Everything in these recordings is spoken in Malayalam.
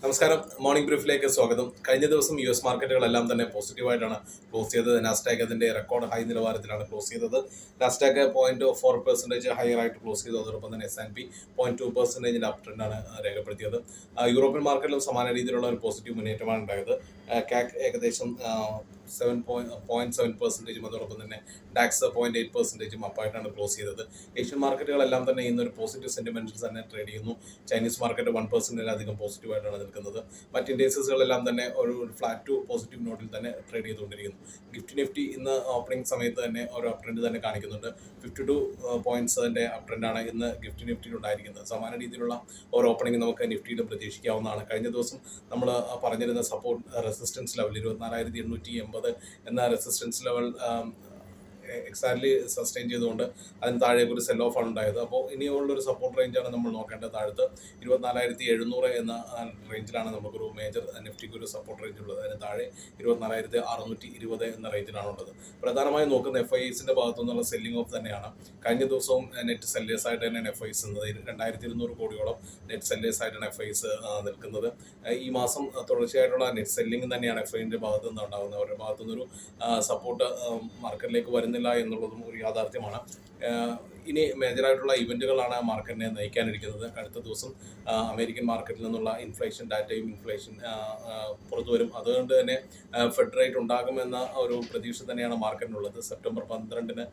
നമസ്കാരം. മോർണിംഗ് ബ്രീഫിലേക്ക് സ്വാഗതം. കഴിഞ്ഞ ദിവസം US മാർക്കറ്റുകളെല്ലാം തന്നെ പോസിറ്റീവായിട്ടാണ് ക്ലോസ് ചെയ്തത്. നാസ്ഡാക്ക് അതിന്റെ റെക്കോർഡ് ഹൈ നിലവാരത്തിലാണ് ക്ലോസ് ചെയ്തത്. നാസ്ഡാക്ക് 0.4% ഹയർ ആയിട്ട് ക്ലോസ് ചെയ്തു. അതോടൊപ്പം തന്നെ S&P 0.2% അപ് ട്രെൻഡാണ് രേഖപ്പെടുത്തിയത്. യൂറോപ്യൻ മാർക്കറ്റിലും സമാന രീതിയിലുള്ള ഒരു പോസിറ്റീവ് മുന്നേറ്റമാണ് ഉണ്ടായത്. കാക് ഏകദേശം 0.7%, അതോടൊപ്പം തന്നെ ഡാക്സ് 0.8% അപ്പായിട്ടാണ് ക്ലോസ് ചെയ്തത്. ഏഷ്യൻ മാർക്കറ്റുകളെല്ലാം തന്നെ ഇന്നൊരു പോസിറ്റീവ് സെന്റിമെന്റിൽ തന്നെ ട്രേഡ് ചെയ്യുന്നു. ചൈനീസ് മാർക്കറ്റ് 1%-ലധികം പോസിറ്റീവായിട്ടാണ് നിൽക്കുന്നത്. മറ്റ് ഇൻഡസ്ട്രീസുകളെല്ലാം തന്നെ ഒരു ഫ്ലാറ്റ് ടു പോസിറ്റീവ് നോട്ടിൽ തന്നെ ട്രേഡ് ചെയ്തുകൊണ്ടിരിക്കുന്നു. നിഫ്റ്റി ഇന്ന് ഓപ്പണിംഗ് സമയത്ത് തന്നെ ഒരു അപ് ട്രെൻഡ് തന്നെ കാണിക്കുന്നുണ്ട്. 52 പോയിന്റ്സിന്റെ അപ് ട്രെൻഡാണ് ഇന്ന് നിഫ്റ്റിയിൽ ഉണ്ടായിരിക്കുന്നത്. സമാന രീതിയിലുള്ള ഒരു ഓപ്പണിംഗ് നമുക്ക് നിഫ്റ്റിയിലും പ്രതീക്ഷിക്കാവുന്നതാണ്. കഴിഞ്ഞ ദിവസം നമ്മൾ പറഞ്ഞിരുന്ന സപ്പോർട്ട് റെസിസ്റ്റൻസ് ലെവൽ 24,880 എന്ന റെസിസ്റ്റൻസ് ലെവൽ എക്സാക്ട്ലി സസ്റ്റെയിൻ ചെയ്തുകൊണ്ട് അതിന് താഴേക്ക് ഒരു സെൽ ഓഫ് ആണ് ഉണ്ടായത്. അപ്പോൾ ഇനിയുള്ളൊരു സപ്പോർട്ട് റേഞ്ചാണ് നമ്മൾ നോക്കേണ്ടത്. താഴത്ത് 24,700 എന്ന റേഞ്ചിലാണ് നമുക്കൊരു മേജർ നിഫ്റ്റിക്ക് ഒരു സപ്പോർട്ട് റേഞ്ച് ഉള്ളത്. അതിന് താഴെ 24,620 എന്ന റേഞ്ചിലാണുള്ളത്. പ്രധാനമായും നോക്കുന്ന FISന്റെ ഭാഗത്തു നിന്നുള്ള സെല്ലിംഗ് ഓഫ് തന്നെയാണ്. കഴിഞ്ഞ ദിവസവും നെറ്റ് സെല്ലേഴ്സ് ആയിട്ട് തന്നെയാണ് FIS എന്നത്. 2,200 കോടിയോളം നെറ്റ് സെല്ലേഴ്സ് ആയിട്ടാണ് FIS നിൽക്കുന്നത്. ഈ മാസം തുടർച്ചയായിട്ടുള്ള നെറ്റ് സെല്ലിംഗ് തന്നെയാണ് FIന്റെ ഭാഗത്തു നിന്ന് ഉണ്ടാകുന്നത്. അവരുടെ ഭാഗത്തു നിന്നൊരു സപ്പോർട്ട് മാർക്കറ്റിലേക്ക് വരുന്നില്ല എന്നുള്ളതും ഒരു യാഥാർത്ഥ്യമാണ്. ഇനി മേജറായിട്ടുള്ള ഇവന്റുകളാണ് മാർക്കറ്റിനെ നയിക്കാനിരിക്കുന്നത്. അടുത്ത ദിവസം അമേരിക്കൻ മാർക്കറ്റിൽ നിന്നുള്ള ഇൻഫ്ലേഷൻ ഡാറ്റയും പുറത്തു വരും. അതുകൊണ്ട് തന്നെ ഫെഡ് റേറ്റ് ഉണ്ടാകുമെന്ന ഒരു പ്രതീക്ഷ തന്നെയാണ് മാർക്കറ്റിനുള്ളത്. സെപ്റ്റംബർ 12-ന്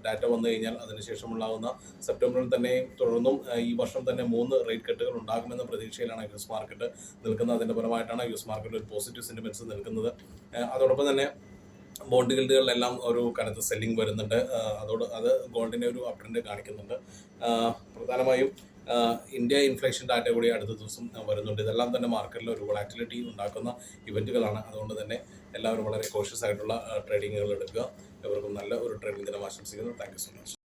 ഡാറ്റ വന്നു കഴിഞ്ഞാൽ അതിനുശേഷമുണ്ടാകുന്ന സെപ്റ്റംബറിൽ തന്നെ തുടർന്നും ഈ വർഷം തന്നെ 3 റേറ്റ് കട്ടുകൾ ഉണ്ടാകുമെന്ന പ്രതീക്ഷയിലാണ് US മാർക്കറ്റ് നിൽക്കുന്നത്. അതിൻ്റെ ഫലമായിട്ടാണ് US മാർക്കറ്റിൽ ഒരു പോസിറ്റീവ് സെന്റിമെന്റ്സ് നിൽക്കുന്നത്. അതോടൊപ്പം തന്നെ ബോണ്ട് ഗിൽഡുകളിലെല്ലാം ഒരു കനത്ത സെല്ലിംഗ് വരുന്നുണ്ട്. അത് ഗോൾഡിനെ ഒരു അപ് ട്രെൻഡ് കാണിക്കുന്നുണ്ട്. പ്രധാനമായും ഇന്ത്യ ഇൻഫ്ലേഷൻ ഡാറ്റ കൂടി അടുത്ത ദിവസം വരുന്നുണ്ട്. ഇതെല്ലാം തന്നെ മാർക്കറ്റിൽ ഒരു വോളാറ്റിലിറ്റി ഉണ്ടാക്കുന്ന ഇവന്റുകളാണ്. അതുകൊണ്ട് തന്നെ എല്ലാവരും വളരെ കോഷ്യസ് ആയിട്ടുള്ള ട്രേഡിങ്ങുകൾ എടുക്കുക. ഇവർക്കും നല്ല ഒരു ട്രേഡിംഗ് ദിനം ആശംസിക്കുന്നു. Thank you so much.